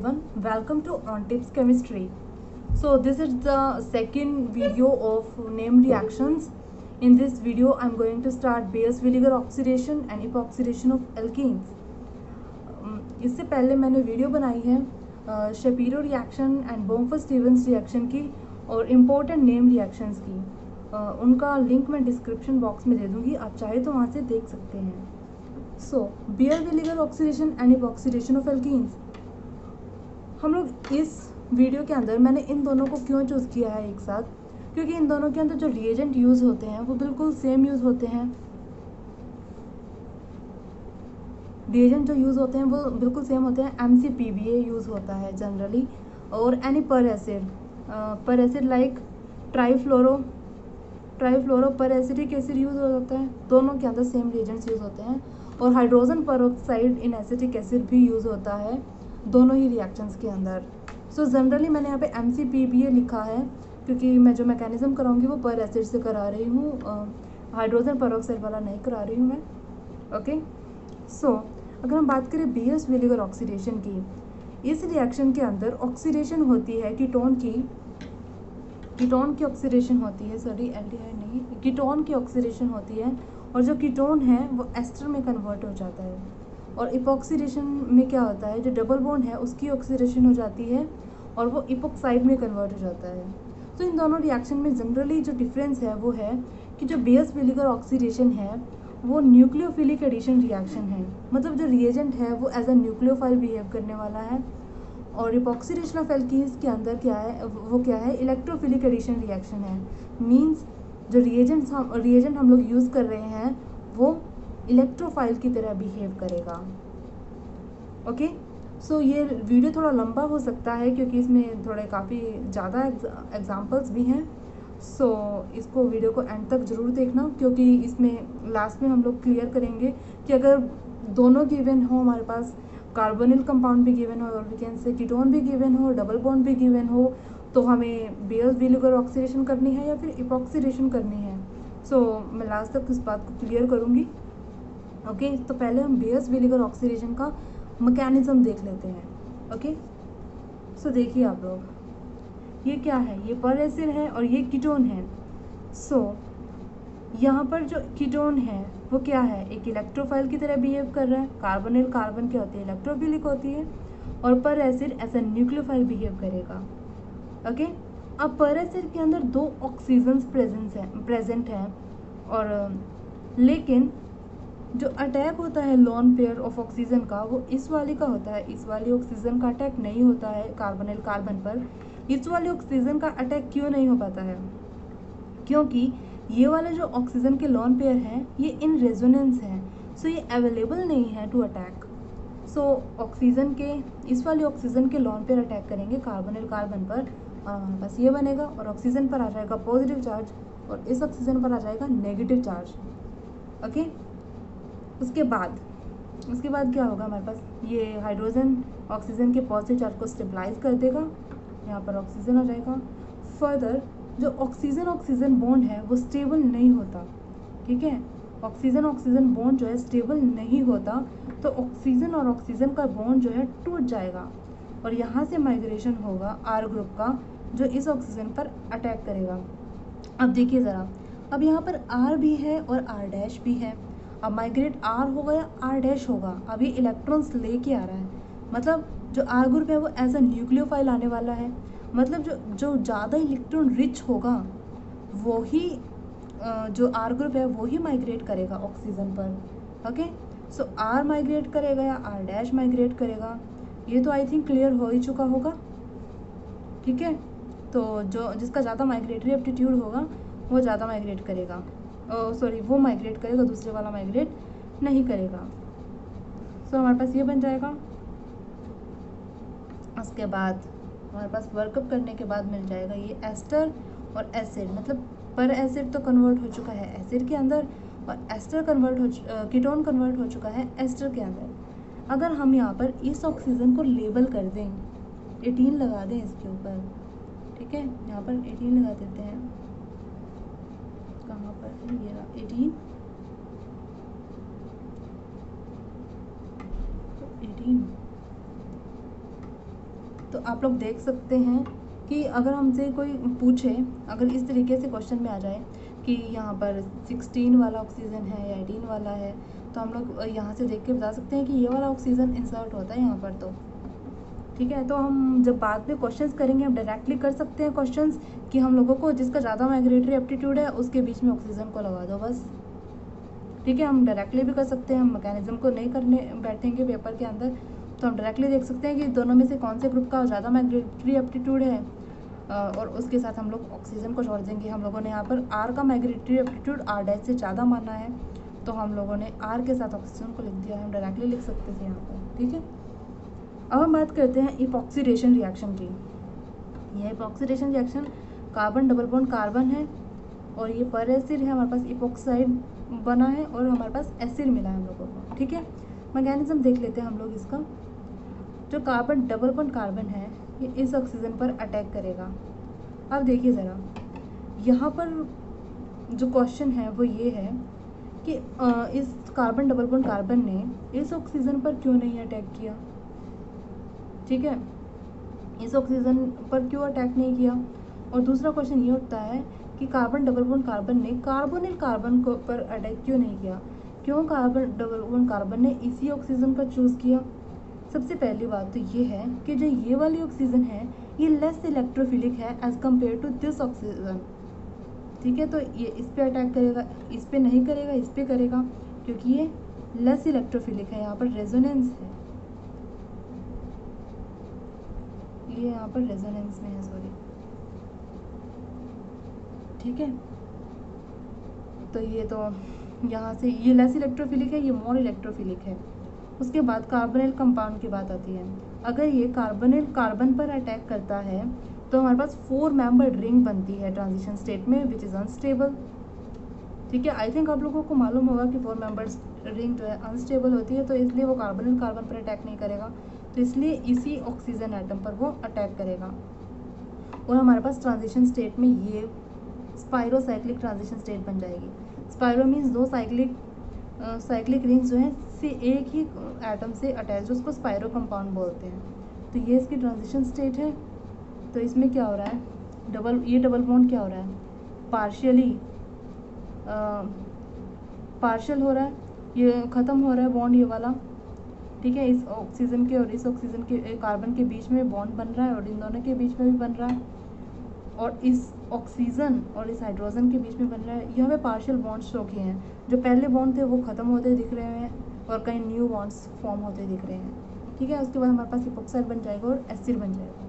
everyone, welcome to On Tips Chemistry. So this is the second video of name reactions. In this video I am going to start Bayer's vinegar oxidation and epoxidation of alkenes. इससे पहले मैंने video बनाई है शेपीरो reaction and बोम्फर-स्टीवंस reaction की और important name reactions की. उनका link मैं डिस्क्रिप्शन बॉक्स में दे दूँगी, आप चाहे तो वहाँ से देख सकते हैं. सो बियर विनेगर oxidation and epoxidation of alkenes. हम लोग इस वीडियो के अंदर मैंने इन दोनों को क्यों चूज़ किया है एक साथ, क्योंकि इन दोनों के अंदर जो रिएजेंट यूज़ होते हैं वो बिल्कुल सेम यूज़ होते हैं. रिएजेंट जो यूज़ होते हैं वो बिल्कुल सेम होते हैं. MCPBA यूज़ होता है जनरली, और एनी पर एसिड लाइक ट्राईफ्लोरो पर एसिडिक एसिड यूज़ हो जाता है. दोनों के अंदर सेम रिएजेंट्स यूज़ होते हैं. और hydrogen peroxide in acetic acid भी यूज़ होता है दोनों ही रिएक्शंस के अंदर. सो जनरली मैंने यहाँ पे MCPBA लिखा है क्योंकि मैं जो मैकेनिज्म कराऊंगी वो पर एसिड से करा रही हूँ, हाइड्रोजन परऑक्साइड वाला नहीं करा रही हूँ मैं. ओके, सो अगर हम बात करें बियर्स विनेगर ऑक्सीडेशन की, इस रिएक्शन के अंदर ऑक्सीडेशन होती है कीटोन की ऑक्सीडेशन होती है, सॉरी एल्डिहाइड नहीं, कीटोन की ऑक्सीडेशन होती है. और जो कीटोन है वो एस्टर में कन्वर्ट हो जाता है. और इपॉक्सीडेशन में क्या होता है, जो डबल बॉन्ड है उसकी ऑक्सीडेशन हो जाती है और वो इपॉक्साइड में कन्वर्ट हो जाता है. तो इन दोनों रिएक्शन में जनरली जो डिफरेंस है वो है कि जो बेयर्स विनेगर ऑक्सीडेशन है वो न्यूक्लियोफिलिक एडिशन रिएक्शन है, मतलब जो रिएजेंट है वो एज अ न्यूक्लियोफाइल बिहेव करने वाला है. और इपॉक्सीडेशन ऑफ एल्कीन्स के अंदर क्या है, इलेक्ट्रोफिलिक एडिशन रिएक्शन है. मींस जो रिएजेंट हम लोग यूज़ कर रहे हैं वो इलेक्ट्रोफाइल की तरह बिहेव करेगा. ओके, सो ये वीडियो थोड़ा लंबा हो सकता है क्योंकि इसमें थोड़े काफ़ी ज़्यादा एग्जांपल्स भी हैं. सो इसको वीडियो को एंड तक ज़रूर देखना, क्योंकि इसमें लास्ट में हम लोग क्लियर करेंगे कि अगर दोनों गिवन हो, हमारे पास कार्बोनिल कंपाउंड भी गिवन हो और वी कैन से कीटोन भी गिवन हो, डबल बॉन्ड भी गिवन हो, तो हमें बेयर्स विनेगर ऑक्सीडेशन करनी है या फिर इपॉक्सीडेशन करनी है. सो मैं लास्ट तक इस बात को क्लियर करूँगी. ओके, तो पहले हम बेयर्स विनेगर ऑक्सीडेशन का मैकेनिज्म देख लेते हैं. ओके, सो देखिए आप लोग, ये क्या है, ये पर एसिड है और ये कीटोन है. सो यहाँ पर जो कीटोन है वो क्या है, एक इलेक्ट्रोफाइल की तरह बिहेव कर रहा है. कार्बोनिल कार्बन क्या होती है, इलेक्ट्रोफिलिक होती है. और peracid as a nucleophile behave करेगा. ओके, अब पर एसिड के अंदर दो ऑक्सीजन्स प्रेजेंट हैं और लेकिन जो अटैक होता है लोन पेयर ऑफ ऑक्सीजन का वो इस वाली का होता है. इस वाली ऑक्सीजन का अटैक नहीं होता है कार्बोनिल कार्बन पर. इस वाले ऑक्सीजन का अटैक क्यों नहीं हो पाता है, क्योंकि ये वाले जो ऑक्सीजन के लोन पेयर हैं ये इन रेजोनेंस हैं. सो ये अवेलेबल नहीं है टू अटैक. सो ऑक्सीजन के इस वाले ऑक्सीजन के लोन पेयर अटैक करेंगे कार्बोनिल कार्बन पर और हमारे पास ये बनेगा और ऑक्सीजन पर आ जाएगा पॉजिटिव चार्ज और इस ऑक्सीजन पर आ जाएगा नेगेटिव चार्ज. ओके, उसके बाद क्या होगा, हमारे पास ये हाइड्रोजन ऑक्सीजन के पॉजिटिव चार्ज को स्टेबलाइज कर देगा. यहाँ पर ऑक्सीजन आ जाएगा. फर्दर जो ऑक्सीजन बॉन्ड है वो स्टेबल नहीं होता. ठीक है, ऑक्सीजन बॉन्ड जो है स्टेबल नहीं होता, तो ऑक्सीजन और ऑक्सीजन का बॉन्ड जो है टूट जाएगा और यहाँ से माइग्रेशन होगा R ग्रुप का जो इस ऑक्सीजन पर अटैक करेगा. अब देखिए ज़रा, अब यहाँ पर R भी है और R' भी है. अब माइग्रेट R होगा या R' होगा, अब ये इलेक्ट्रॉन्स लेके आ रहा है, मतलब जो R ग्रुप है वो एज अ न्यूक्लियोफाइल आने वाला है. मतलब जो ज़्यादा इलेक्ट्रॉन रिच होगा वो ही जो R ग्रुप है वो ही माइग्रेट करेगा ऑक्सीजन पर. ओके, सो R माइग्रेट करेगा या R' माइग्रेट करेगा, ये तो आई थिंक क्लियर हो ही चुका होगा. ठीक है, तो जो जिसका ज़्यादा माइग्रेटरी एप्टीट्यूड होगा वो ज़्यादा माइग्रेट करेगा, वो माइग्रेट करेगा, दूसरे वाला माइग्रेट नहीं करेगा. सो हमारे पास ये बन जाएगा. उसके बाद हमारे पास वर्कअप करने के बाद मिल जाएगा ये एस्टर और एसिड. मतलब पर एसिड तो कन्वर्ट हो चुका है एसिड के अंदर और एस्टर कीटोन कन्वर्ट हो चुका है एस्टर के अंदर. अगर हम यहाँ पर इस ऑक्सीजन को लेबल कर दें, 18 लगा दें इसके ऊपर, ठीक है, यहाँ पर 18 लगा देते हैं. कहाँ पर ये रहा 18, तो 18 तो आप लोग देख सकते हैं कि अगर हमसे कोई पूछे, अगर इस तरीके से क्वेश्चन में आ जाए कि यहाँ पर 16 वाला ऑक्सीजन है या 18 वाला है, तो हम लोग यहाँ से देख के बता सकते हैं कि ये वाला ऑक्सीजन इंसर्ट होता है यहाँ पर। तो ठीक है, तो हम जब बाद में क्वेश्चंस करेंगे हम डायरेक्टली कर सकते हैं क्वेश्चंस कि हम लोगों को जिसका ज़्यादा माइग्रेटरी एप्टीट्यूड है उसके बीच में ऑक्सीजन को लगा दो बस। ठीक है, हम डायरेक्टली भी कर सकते हैं, हम मैकेनिज्म को नहीं करने बैठेंगे पेपर के अंदर, तो हम डायरेक्टली देख सकते हैं कि दोनों में से कौन से ग्रुप का ज़्यादा माइग्रेटरी एप्टीट्यूड है, और उसके साथ हम लोग ऑक्सीजन को जोड़ देंगे। हम लोगों ने यहाँ पर आर का माइग्रेटरी एप्टीट्यूड आर डैश से ज़्यादा माना है, तो हम लोगों ने आर के साथ ऑक्सीजन को लिख दिया है, हम डायरेक्टली लिख सकते थे यहाँ पर। ठीक है, अब हम बात करते हैं इपॉक्सीडेशन रिएक्शन की। ये epoxidation reaction carbon double bond carbon है और ये पर एसिड है, हमारे पास इपॉक्साइड बना है और हमारे पास एसिड मिला है हम लोगों को। ठीक है, मैकेनिज्म देख लेते हैं हम लोग इसका। जो कार्बन डबल बॉन्ड कार्बन है ये इस ऑक्सीजन पर अटैक करेगा। अब देखिए ज़रा, यहाँ पर जो क्वेश्चन है वो ये है कि इस कार्बन डबल बॉन्ड कार्बन ने इस ऑक्सीजन पर क्यों नहीं अटैक किया। ठीक है, इस ऑक्सीजन पर क्यों अटैक नहीं किया। और दूसरा क्वेश्चन ये उठता है कि कार्बन डबल बॉन्ड कार्बन ने कार्बोनिल कार्बन को पर अटैक क्यों नहीं किया। क्यों कार्बन डबल बॉन्ड कार्बन ने इसी ऑक्सीजन का चूज़ किया। सबसे पहली बात तो ये है कि जो ये वाली ऑक्सीजन है ये लेस इलेक्ट्रोफिलिक है as compare to this oxygen. ठीक है, तो ये इस पे अटैक करेगा, इस पे नहीं करेगा, इस पे करेगा, क्योंकि ये लेस इलेक्ट्रोफिलिक है। यहाँ पर रेजोनेंस है, ये यहाँ पर रेजोनेंस में है, सॉरी। ठीक है, तो ये तो यहाँ से ये लेस इलेक्ट्रोफिलिक है, ये मोर इलेक्ट्रोफिलिक है। उसके बाद कार्बोनिल कंपाउंड की बात आती है। अगर ये कार्बोनिल कार्बन पर अटैक करता है तो हमारे पास 4 मेंबर्ड रिंग बनती है ट्रांजिशन स्टेट में, विच इज़ अनस्टेबल। ठीक है, आई थिंक आप लोगों को मालूम होगा कि 4 मेंबर्ड रिंग जो है अनस्टेबल होती है, तो इसलिए वो कार्बोनिल कार्बन पर अटैक नहीं करेगा, तो इसलिए इसी ऑक्सीजन एटम पर वो अटैक करेगा। और हमारे पास ट्रांजिशन स्टेट में ये स्पाइरोसाइक्लिक ट्रांजिशन स्टेट बन जाएगी। स्पाइरो मीन्स 2 साइक्लिक रिंग्स जो हैं से एक ही एटम से अटैच, उसको स्पाइरो कंपाउंड बोलते हैं। तो ये इसकी ट्रांजिशन स्टेट है। तो इसमें क्या हो रहा है, ये डबल बॉन्ड क्या हो रहा है, पार्शियल हो रहा है, ये ख़त्म हो रहा है बॉन्ड ये वाला। ठीक है, इस ऑक्सीजन के और इस ऑक्सीजन के कार्बन के बीच में बॉन्ड बन रहा है और इन दोनों के बीच में भी बन रहा है, और इस ऑक्सीजन और इस हाइड्रोजन के बीच में बन रहा है। यहाँ पे पार्शियल बॉन्ड्स शो किए हैं, जो पहले बॉन्ड थे वो ख़त्म होते दिख रहे हैं और कई न्यू बॉन्ड्स फॉर्म होते दिख रहे हैं। ठीक है, उसके बाद हमारे पास इपॉक्साइड बन जाएगा और एसिड बन जाएगा।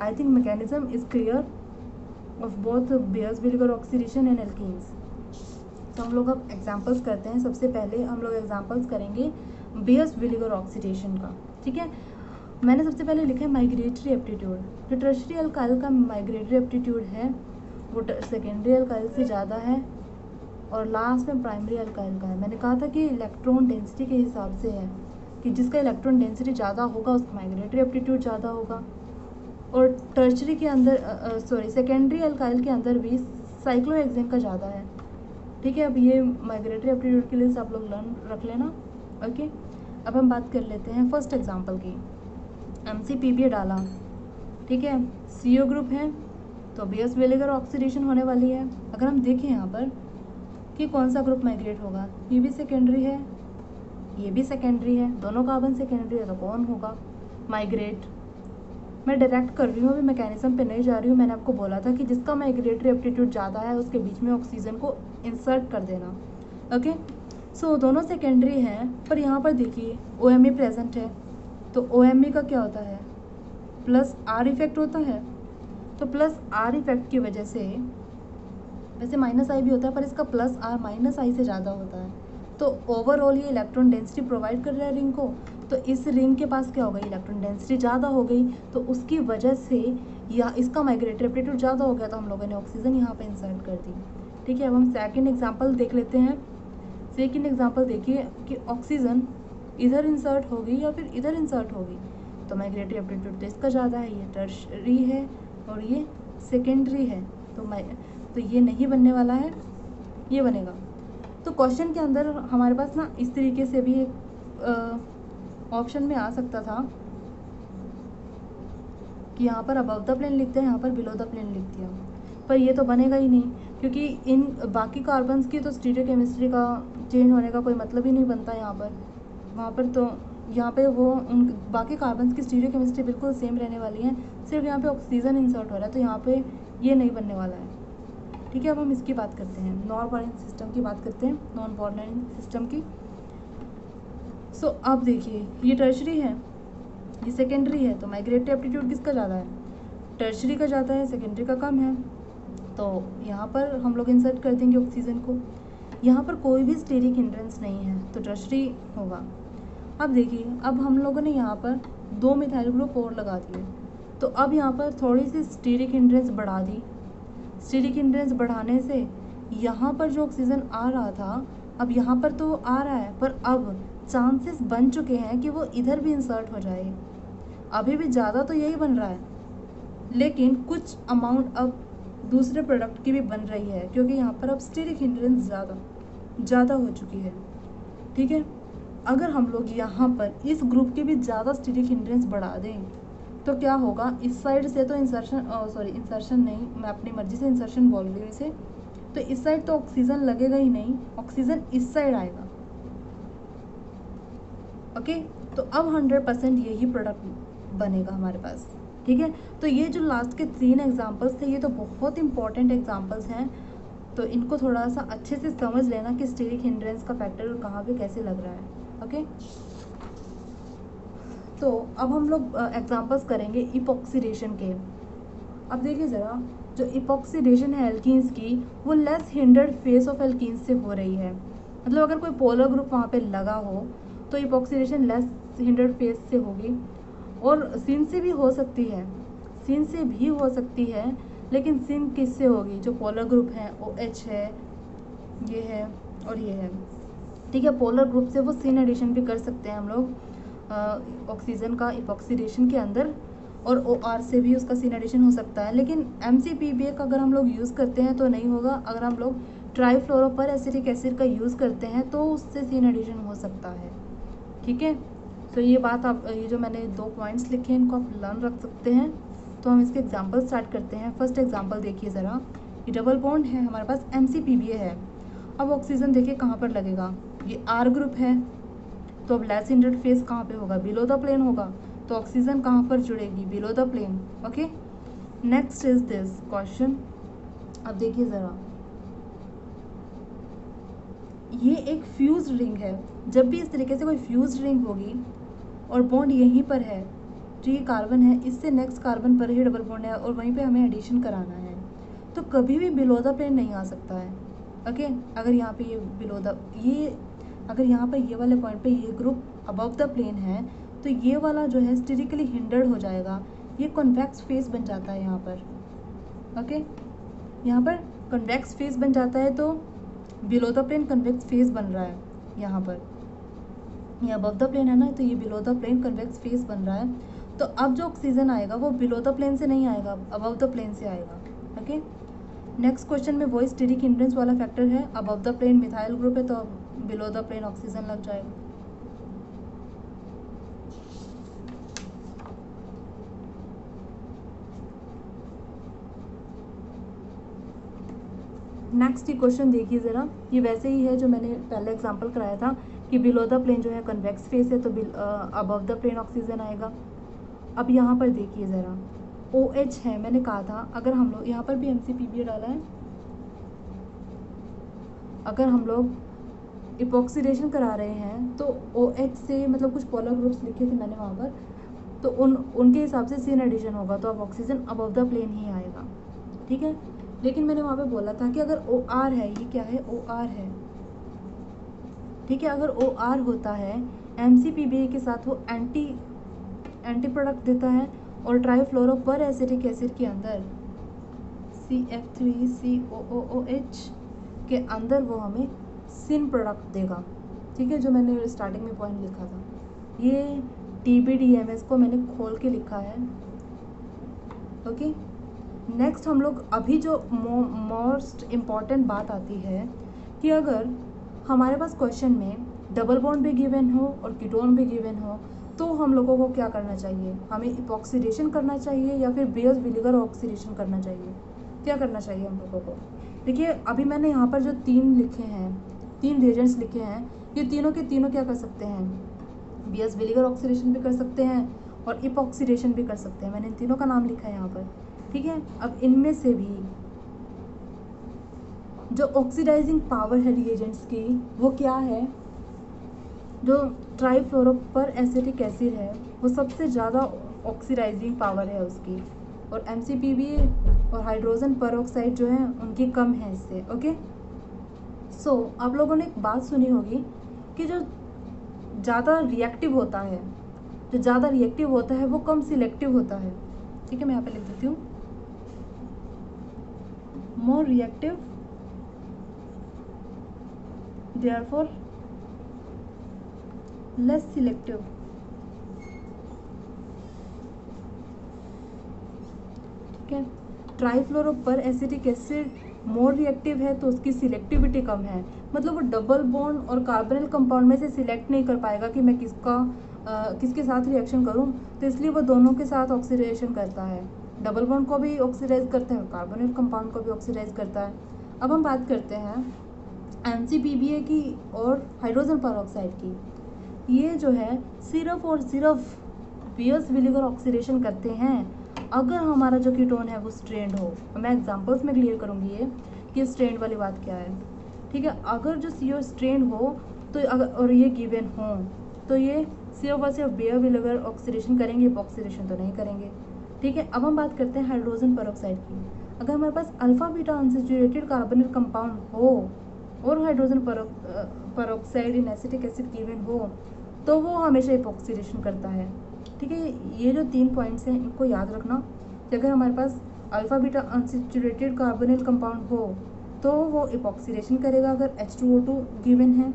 I think mechanism is clear of both Baeyer Villiger oxidation and alkenes. तो हम लोग अब एग्जांपल्स करते हैं। सबसे पहले हम लोग एग्जांपल्स करेंगे बेयर्स-विलिगर ऑक्सीडेशन का। ठीक है, मैंने सबसे पहले लिखा है माइग्रेटरी एप्टीट्यूड। जो टर्शरी अल्काइल का माइग्रेटरी एप्टीट्यूड है वो सेकेंडरी अल्काइल से ज़्यादा है, और लास्ट में प्राइमरी अल्काइल का है। मैंने कहा था कि इलेक्ट्रॉन डेंसिटी के हिसाब से है कि जिसका इलेक्ट्रॉन डेंसिटी ज़्यादा होगा उसका माइग्रेटरी एप्टीट्यूड ज़्यादा होगा। और टर्शरी के अंदर सेकेंडरी अल्काइल के अंदर भी साइक्लोहेक्सेन का ज़्यादा है। ठीक है, अब ये माइग्रेटरी एप्टीट्यूड की लिस्ट आप लोग लर्न रख लेना। ओके, अब हम बात कर लेते हैं फर्स्ट एग्जांपल की। MCPBA डाला, ठीक है, CO ग्रुप है तो बेयर्स-विलिगर ऑक्सीडेशन होने वाली है। अगर हम देखें यहाँ पर कि कौन सा ग्रुप माइग्रेट होगा, ये भी सेकेंडरी है, ये भी सेकेंडरी है, दोनों कार्बन सेकेंडरी है, तो कौन होगा माइग्रेट। मैं डायरेक्ट कर रही हूँ, अभी मैकेनिज्म पे नहीं जा रही हूँ। मैंने आपको बोला था कि जिसका माइग्रेटरी एप्टीट्यूड ज़्यादा है उसके बीच में ऑक्सीजन को इंसर्ट कर देना। ओके, सो दोनों सेकेंडरी हैं, पर यहाँ पर देखिए OMe प्रेजेंट है, तो OMe का क्या होता है, प्लस R इफेक्ट होता है। तो प्लस R इफेक्ट की वजह से, वैसे माइनस आई भी होता है पर इसका प्लस R माइनस आई से ज़्यादा होता है, तो ओवरऑल ये इलेक्ट्रॉन डेंसिटी प्रोवाइड कर रहा है रिंग को। तो इस रिंग के पास क्या हो गई, इलेक्ट्रॉन डेंसिटी ज़्यादा हो गई, तो उसकी वजह से या इसका माइग्रेटरी एप्टीट्यूड ज़्यादा हो गया, तो हम लोगों ने ऑक्सीजन यहाँ पे इंसर्ट कर दी। ठीक है, अब हम सेकंड एग्जांपल देख लेते हैं। सेकंड एग्जांपल देखिए कि ऑक्सीजन इधर इंसर्ट होगी या फिर इधर इंसर्ट होगी, तो माइग्रेटरी एप्टीट्यूड तो इसका ज़्यादा है, ये टर्शरी है और ये सेकेंडरी है, तो ये नहीं बनने वाला है, ये बनेगा। तो क्वेश्चन के अंदर हमारे पास ना इस तरीके से भी एक ऑप्शन में आ सकता था कि यहाँ पर अबव द प्लेन लिखते हैं, यहाँ पर बिलो द प्लेन लिख दिया, पर ये तो बनेगा ही नहीं, क्योंकि इन बाकी कार्बन्स की तो स्टीरियोकेमिस्ट्री का चेंज होने का कोई मतलब ही नहीं बनता यहाँ पर। वहाँ पर तो यहाँ पे वो उन बाकी कार्बन्स की स्टीरियोकेमिस्ट्री बिल्कुल सेम रहने वाली है, सिर्फ यहाँ पे ऑक्सीजन इंसर्ट हो रहा है, तो यहाँ पे ये नहीं बनने वाला है। ठीक है, अब हम इसकी बात करते हैं, नॉन बॉर्डरिंग सिस्टम की बात करते हैं, नॉन बॉर्डरिंग सिस्टम की। सो अब देखिए, ये टर्शरी है, ये सेकेंडरी है, तो माइग्रेटरी एप्टीट्यूड किसका ज़्यादा है? टर्शरी का ज़्यादा है, सेकेंडरी का कम है। तो यहाँ पर हम लोग इंसर्ट कर देंगे ऑक्सीजन को। यहाँ पर कोई भी स्टेरिक हिंड्रेंस नहीं है, तो टर्शरी होगा। अब देखिए, अब हम लोगों ने यहाँ पर 2 मिथाइल ग्रुप और लगा दिए, तो अब यहाँ पर थोड़ी सी स्टेरिक हिंड्रेंस बढ़ा दी। स्टेरिक हिंड्रेंस बढ़ाने से यहाँ पर जो ऑक्सीजन आ रहा था, अब यहाँ पर तो आ रहा है, पर अब चांसेस बन चुके हैं कि वो इधर भी इंसर्ट हो जाए। अभी भी ज़्यादा तो यही बन रहा है, लेकिन कुछ अमाउंट अब दूसरे प्रोडक्ट की भी बन रही है, क्योंकि यहाँ पर अब स्टेरिक हिंड्रेंस ज़्यादा हो चुकी है। ठीक है, अगर हम लोग यहाँ पर इस ग्रुप की भी ज़्यादा स्टेरिक हिंड्रेंस बढ़ा दें तो क्या होगा, इस साइड से तो इंसर्शन नहीं, मैं अपनी मर्जी से इंसर्शन बोल रही हूँ इसे, तो इस साइड तो ऑक्सीजन लगेगा ही नहीं, ऑक्सीजन इस साइड आएगा। ओके, तो अब 100% यही प्रोडक्ट बनेगा हमारे पास। ठीक है, तो ये जो लास्ट के 3 एग्जांपल्स थे, ये तो बहुत इंपॉर्टेंट एग्जांपल्स हैं, तो इनको थोड़ा सा अच्छे से समझ लेना कि स्टेरिक हिंड्रेंस का फैक्टर कहाँ पे कैसे लग रहा है। ओके, तो अब हम लोग एग्जांपल्स करेंगे इपॉक्सीडेशन के। अब देखिए ज़रा, जो इपॉक्सीडेशन है एल्कीन्स की, वो less hindered face of alkenes से हो रही है। मतलब अगर कोई पोलर ग्रुप वहाँ पे लगा हो तो इपॉक्सीडेशन लेस हिंडर्ड फेस से होगी, और सिन से भी हो सकती है, सिन से भी हो सकती है, लेकिन सिन किससे होगी? जो पोलर ग्रुप है, OH है, ये है और ये है। ठीक है, पोलर ग्रुप से वो सिन एडिशन भी कर सकते हैं हम लोग ऑक्सीजन का इपॉक्सीडेशन के अंदर, और OR से भी उसका सिन एडिशन हो सकता है, लेकिन MCPBA का अगर हम लोग यूज़ करते हैं तो नहीं होगा। अगर हम लोग ट्राईफ्लोरोपर एसिटिक एसिड का यूज़ करते हैं तो उससे सिन एडिशन हो सकता है। ठीक है, तो ये बात आप, ये जो मैंने 2 पॉइंट्स लिखे हैं, इनको आप लर्न रख सकते हैं। तो हम इसके एग्जांपल स्टार्ट करते हैं। फर्स्ट एग्जांपल देखिए ज़रा, ये डबल बॉन्ड है, हमारे पास MCPBA है। अब ऑक्सीजन देखिए कहाँ पर लगेगा, ये R ग्रुप है, तो अब लेस हिंडर्ड फेस कहाँ पे होगा? बिलो द प्लेन होगा, तो ऑक्सीजन कहाँ पर जुड़ेगी? Below the plane. Okay, next is this question. अब देखिए ज़रा, ये एक फ्यूज रिंग है। जब भी इस तरीके से कोई फ्यूज रिंग होगी और बॉन्ड यहीं पर है, जो ये कार्बन है, इससे नेक्स्ट कार्बन पर ही डबल बॉन्ड है और वहीं पे हमें एडिशन कराना है, तो कभी भी बिलो द प्लेन नहीं आ सकता है। ओके, अगर यहाँ पे ये अगर यहाँ पर ये वाले पॉइंट पे ये ग्रुप अबव द प्लेन है, तो ये वाला जो है स्टेरिकली हिंडर्ड हो जाएगा, ये कॉन्वेक्स फेस बन जाता है यहाँ पर। ओके, यहाँ पर कॉन्वेक्स फेस बन जाता है, तो below the plane convex face बन रहा है यहाँ पर। ये अबव द प्लेन है ना, तो ये below the plane convex face बन रहा है। तो अब जो ऑक्सीजन आएगा वो बिलो द प्लेन से नहीं आएगा, अबव द प्लेन से आएगा। ओके, नेक्स्ट क्वेश्चन में वही स्टेरिक हिंड्रेंस वाला फैक्टर है, above the plane methyl group है, तो बिलो द प्लेन ऑक्सीजन लग जाएगा। नेक्स्ट ही क्वेश्चन देखिए ज़रा, ये वैसे ही है जो मैंने पहले एग्जांपल कराया था कि बिलो द प्लेन जो है कन्वेक्स फेस है, तो अबव द प्लेन ऑक्सीजन आएगा। अब यहाँ पर देखिए ज़रा, OH है, मैंने कहा था अगर हम लोग यहाँ पर भी MCPBA डाला है, अगर हम लोग इपॉक्सीडेशन करा रहे हैं तो OH से मतलब कुछ पोलर ग्रुप्स लिखे थे मैंने वहाँ पर, तो उनके हिसाब से सिन एडिशन होगा, तो अब ऑक्सीजन अबव द प्लेन ही आएगा। ठीक है, लेकिन मैंने वहाँ पे बोला था कि अगर OR है, ये क्या है? OR है। ठीक है, अगर OR होता है, MCPBA के साथ वो एंटी प्रोडक्ट देता है, और ट्राईफ्लोरोपर एसिटिक एसिड के अंदर CF3COOH के अंदर वो हमें सिन प्रोडक्ट देगा। ठीक है, जो मैंने स्टार्टिंग में पॉइंट लिखा था, ये TBDMS को मैंने खोल के लिखा है। ओके, नेक्स्ट हम लोग अभी जो मोस्ट इम्पॉर्टेंट बात आती है कि अगर हमारे पास क्वेश्चन में डबल बॉन्ड भी गिवन हो और कीटोन भी गिवन हो, तो हम लोगों को क्या करना चाहिए, हमें इपॉक्सीडेशन करना चाहिए या फिर बेयर्स विनेगर ऑक्सीडेशन करना चाहिए, क्या करना चाहिए हम लोगों को। देखिए अभी मैंने यहाँ पर जो 3 लिखे हैं, 3 रिएजेंट्स लिखे हैं, ये तीनों के तीनों क्या कर सकते हैं, बेयर्स विनेगर ऑक्सीडेशन भी कर सकते हैं और इपॉक्सीडेशन भी कर सकते हैं। मैंने इन तीनों का नाम लिखा है यहाँ पर, ठीक है। अब इनमें से भी जो ऑक्सीडाइजिंग पावर है रिएजेंट्स की वो क्या है, जो ट्राइफ्लोरोपर एसिटिक एसिड है वो सबसे ज़्यादा ऑक्सीडाइजिंग पावर है उसकी, और MCPB और हाइड्रोजन परऑक्साइड जो है उनकी कम है इससे। ओके सो आप लोगों ने एक बात सुनी होगी कि जो ज़्यादा रिएक्टिव होता है, जो ज़्यादा रिएक्टिव होता है वो कम सिलेक्टिव होता है, ठीक है। मैं यहाँ पे लिख देती हूँ, more reactive therefore less selective. ठीक है, ट्राइफ्लोरोपर एसिटिक एसिड मोर रिएक्टिव है तो उसकी सिलेक्टिविटी कम है, मतलब वो डबल बॉन्ड और कार्बोनिल कंपाउंड में से सिलेक्ट नहीं कर पाएगा कि मैं किसके साथ रिएक्शन करूं, तो इसलिए वो दोनों के साथ ऑक्सीडेशन करता है, डबल बॉन्ड को भी ऑक्सीडाइज करता है, कार्बोनिल कंपाउंड को भी ऑक्सीडाइज करता है। अब हम बात करते हैं MCPBA की और हाइड्रोजन परऑक्साइड की। ये जो है सिर्फ और सिर्फ बेयर्स विनेगर ऑक्सीडेशन करते हैं अगर हमारा जो कीटोन है वो स्ट्रेंड हो। मैं एग्जांपल्स में क्लियर करूँगी ये कि स्ट्रेंड वाली बात क्या है, ठीक है। अगर जो CO स्ट्रेंड हो तो अगर और ये गिवन हो तो ये सिर्फ और सिर्फ बेयर विनेगर ऑक्सीडेशन करेंगे, इपॉक्सीडेशन तो नहीं करेंगे, ठीक है। अब हम बात करते हैं हाइड्रोजन परऑक्साइड की। अगर हमारे पास alpha beta unsaturated carbonyl compound हो और hydrogen peroxide in acetic acid given हो तो वो हमेशा इपॉक्सीडेशन करता है, ठीक है। ये जो 3 पॉइंट्स हैं इनको याद रखना कि अगर हमारे पास alpha beta unsaturated carbonyl compound हो तो वो इपॉक्सीडेशन करेगा अगर H2O2 गिवन है,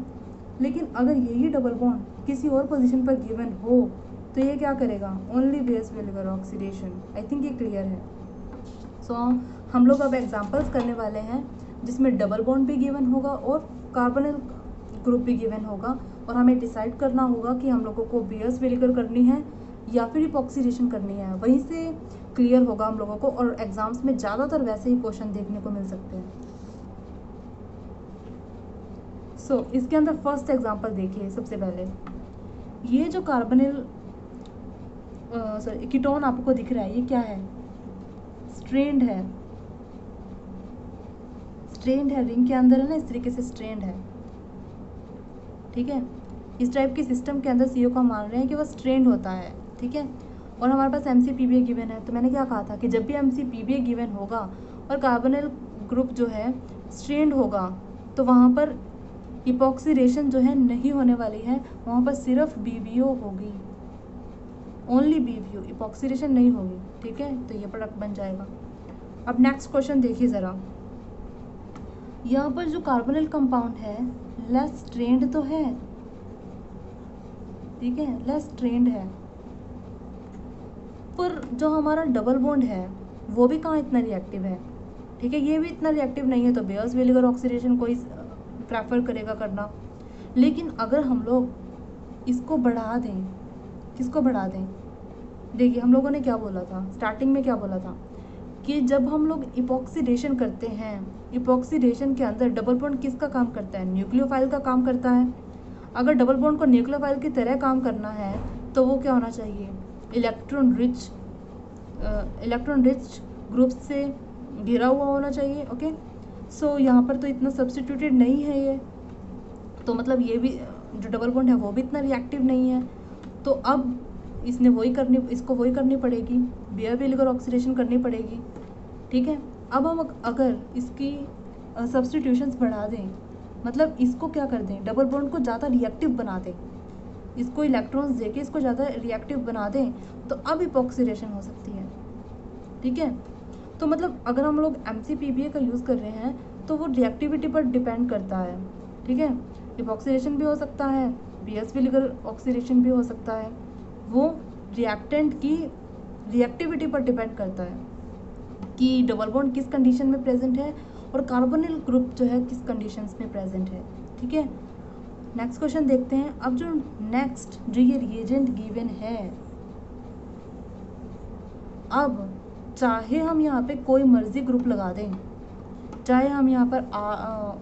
लेकिन अगर यही डबल बॉन्ड किसी और पोजीशन पर गिवन हो तो ये क्या करेगा, ओनली बेयर्स विनेगर ऑक्सीडेशन। आई थिंक ये क्लियर है। सो हम लोग अब एग्जांपल्स करने वाले हैं जिसमें डबल बॉन्ड भी गिवन होगा और कार्बोनिल ग्रुप भी गिवन होगा, और हमें डिसाइड करना होगा कि हम लोगों को बेयर्स विनेगर करनी है या फिर इपॉक्सीडेशन करनी है। वहीं से क्लियर होगा हम लोगों को, और एग्जाम्स में ज़्यादातर वैसे ही क्वेश्चन देखने को मिल सकते हैं। सो इसके अंदर फर्स्ट एग्जांपल देखिए। सबसे पहले ये जो कार्बोनिल कीटोन आपको दिख रहा है ये क्या है, स्ट्रेंड है, स्ट्रेंड है, रिंग के अंदर है ना, इस तरीके से स्ट्रेंड है, ठीक है। इस टाइप के सिस्टम के अंदर CO का मान रहे हैं कि वो स्ट्रेंड होता है, ठीक है। और हमारे पास MCPBA गिवन है, तो मैंने क्या कहा था कि जब भी MCPBA गिवन होगा और कार्बोनिल ग्रुप जो है स्ट्रेंड होगा तो वहाँ पर इपॉक्सीडेशन जो है नहीं होने वाली है, वहाँ पर सिर्फ BBO होगी, ओनली BBO, इपॉक्सीडेशन नहीं होगी, ठीक है। तो ये प्रोडक्ट बन जाएगा। अब नेक्स्ट क्वेश्चन देखिए ज़रा, यहाँ पर जो कार्बोनिल कंपाउंड है लेस स्ट्रेंड तो है, ठीक है, लेस स्ट्रेंड है, पर जो हमारा डबल बॉन्ड है वो भी कहाँ इतना रिएक्टिव है, ठीक है, ये भी इतना रिएक्टिव नहीं है, तो बेयर्स विनेगर ऑक्सीडेशन को ही प्रेफर करेगा करना। लेकिन अगर हम लोग इसको बढ़ा दें, किसको बढ़ा दें, देखिए हम लोगों ने क्या बोला था स्टार्टिंग में, क्या बोला था कि जब हम लोग इपॉक्सीडेशन करते हैं, इपॉक्सीडेशन के अंदर डबल बॉन्ड किसका काम करता है, न्यूक्लियोफाइल का काम करता है। अगर डबल बॉन्ड को न्यूक्लियोफाइल की तरह काम करना है तो वो क्या होना चाहिए, इलेक्ट्रॉन रिच ग्रुप से घिरा हुआ होना चाहिए। ओके सो यहाँ पर तो इतना सब्स्टिट्यूटेड नहीं है ये, तो मतलब ये भी जो डबल बॉन्ड है वो भी इतना रिएक्टिव नहीं है, तो अब इसको वही करनी पड़ेगी, बेयर विनेगर ऑक्सीडेशन करनी पड़ेगी, ठीक है। अब हम अगर इसकी सब्स्टिट्यूशंस बढ़ा दें, मतलब इसको क्या कर दें, डबल बॉन्ड को ज़्यादा रिएक्टिव बना दें, इसको इलेक्ट्रॉन्स देके इसको ज़्यादा रिएक्टिव बना दें, तो अब इपॉक्सीडेशन हो सकती है, ठीक है। तो मतलब अगर हम लोग MCPBA का यूज़ कर रहे हैं तो वो रिएक्टिविटी पर डिपेंड करता है, ठीक है। इपॉक्सीडेशन भी हो सकता है, बेयर्स विनेगर ऑक्सीडेशन भी हो सकता है, वो रिएक्टेंट की रिएक्टिविटी पर डिपेंड करता है कि डबल बॉन्ड किस कंडीशन में प्रेजेंट है और कार्बोनिल ग्रुप जो है किस कंडीशंस में प्रेजेंट है, ठीक है। नेक्स्ट क्वेश्चन देखते हैं। अब जो नेक्स्ट जो ये रिएजेंट गिवन है, अब चाहे हम यहाँ पे कोई मर्जी ग्रुप लगा दें, चाहे हम यहाँ पर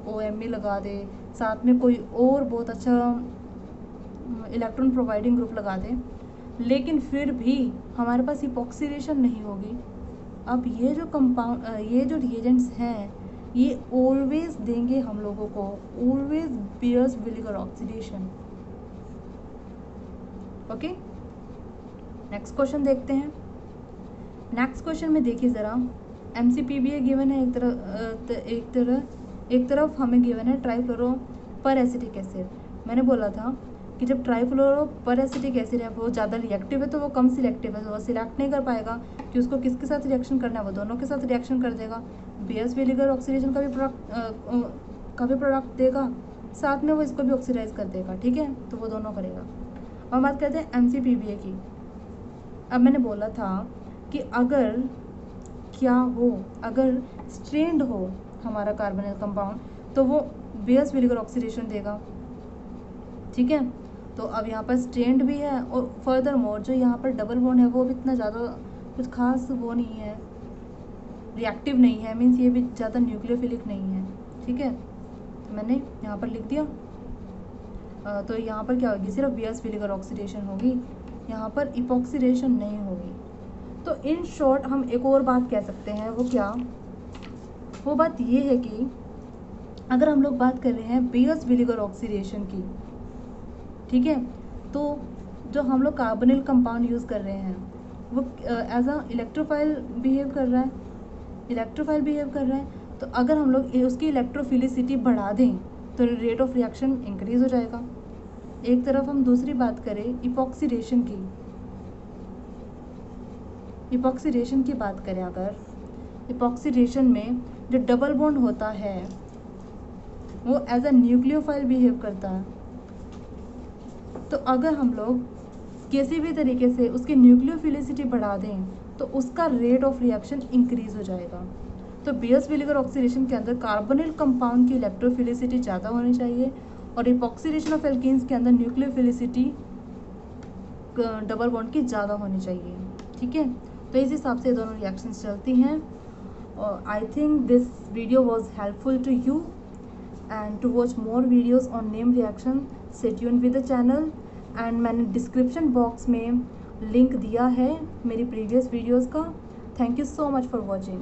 OMe लगा दें, साथ में कोई और बहुत अच्छा इलेक्ट्रॉन प्रोवाइडिंग ग्रुप लगा दें, लेकिन फिर भी हमारे पास इपॉक्सीडेशन नहीं होगी। अब ये जो कंपाउंड ये जो रिएजेंट्स हैं ये ऑलवेज देंगे हम लोगों को, ऑलवेज बियर्स विनेगर ऑक्सीडेशन। ओके, नेक्स्ट क्वेश्चन देखते हैं। नेक्स्ट क्वेश्चन में देखिए ज़रा, MCPBA गिवन है एक तरफ हमें गिवन है ट्राइफ्लोरो पर एसिटिक एसिड। मैंने बोला था कि जब ट्राइफ्लोरो पर एसिटिक एसिड है वो ज़्यादा रिएक्टिव है तो वो कम सिलेक्टिव है, तो वो सिलेक्ट नहीं कर पाएगा कि उसको किसके साथ रिएक्शन करना है, वो दोनों के साथ रिएक्शन कर देगा। बेयर्स विनेगर ऑक्सीडेशन का भी प्रोडक्ट देगा, साथ में वो इसको भी ऑक्सीडाइज कर देगा, ठीक है, तो वो दोनों करेगा। अब हम बात करते हैं MCPBA की। अब मैंने बोला था कि अगर स्ट्रेंड हो हमारा कार्बोनिल कंपाउंड तो वो बेयर्स विनेगर ऑक्सीडेशन देगा, ठीक है। तो अब यहाँ पर स्ट्रेंड भी है और फर्दर मोर जो यहाँ पर डबल बॉन्ड है वो भी इतना ज़्यादा कुछ खास वो नहीं है, रिएक्टिव नहीं है, मीन्स ये भी ज़्यादा न्यूक्लियोफिलिक नहीं है, ठीक है। तो मैंने यहाँ पर लिख दिया। तो यहाँ पर क्या होगी, सिर्फ बेयर्स विनेगर ऑक्सीडेशन होगी, यहाँ पर इपॉक्सीडेशन नहीं होगी। तो इन शॉर्ट हम एक और बात कह सकते हैं, वो क्या, वो बात ये है कि अगर हम लोग बात कर रहे हैं बेयर्स विनेगर ऑक्सीडेशन की, ठीक है, तो जो हम लोग कार्बोनिल कंपाउंड यूज़ कर रहे हैं वो एज अ इलेक्ट्रोफाइल बिहेव कर रहा है, तो अगर हम लोग उसकी इलेक्ट्रोफिलिसिटी बढ़ा दें तो रेट ऑफ रिएक्शन इंक्रीज हो जाएगा। एक तरफ हम दूसरी बात करें इपॉक्सीडेशन की बात करें, अगर इपॉक्सीडेशन में जो डबल बॉन्ड होता है वो एज अ न्यूक्लियोफाइल बिहेव करता है, तो अगर हम लोग किसी भी तरीके से उसकी न्यूक्लियोफिलिसिटी बढ़ा दें तो उसका रेट ऑफ रिएक्शन इंक्रीज हो जाएगा। तो बेयर्स विनेगर ऑक्सीडेशन के अंदर कार्बोनिल कंपाउंड की इलेक्ट्रोफिलिसिटी ज़्यादा होनी चाहिए और इपॉक्सीडेशन ऑफ एल्कीन्स के अंदर न्यूक्लियोफिलिसिटी डबल बॉन्ड की ज़्यादा होनी चाहिए, ठीक है। तो इस हिसाब से दोनों रिएक्शंस चलती हैं। और I think this video was helpful to you, and to watch more videos on name reaction stay tuned with the channel। and मैंने डिस्क्रिप्शन बॉक्स में लिंक दिया है मेरी प्रीवियस वीडियोस का। Thank you so much for watching.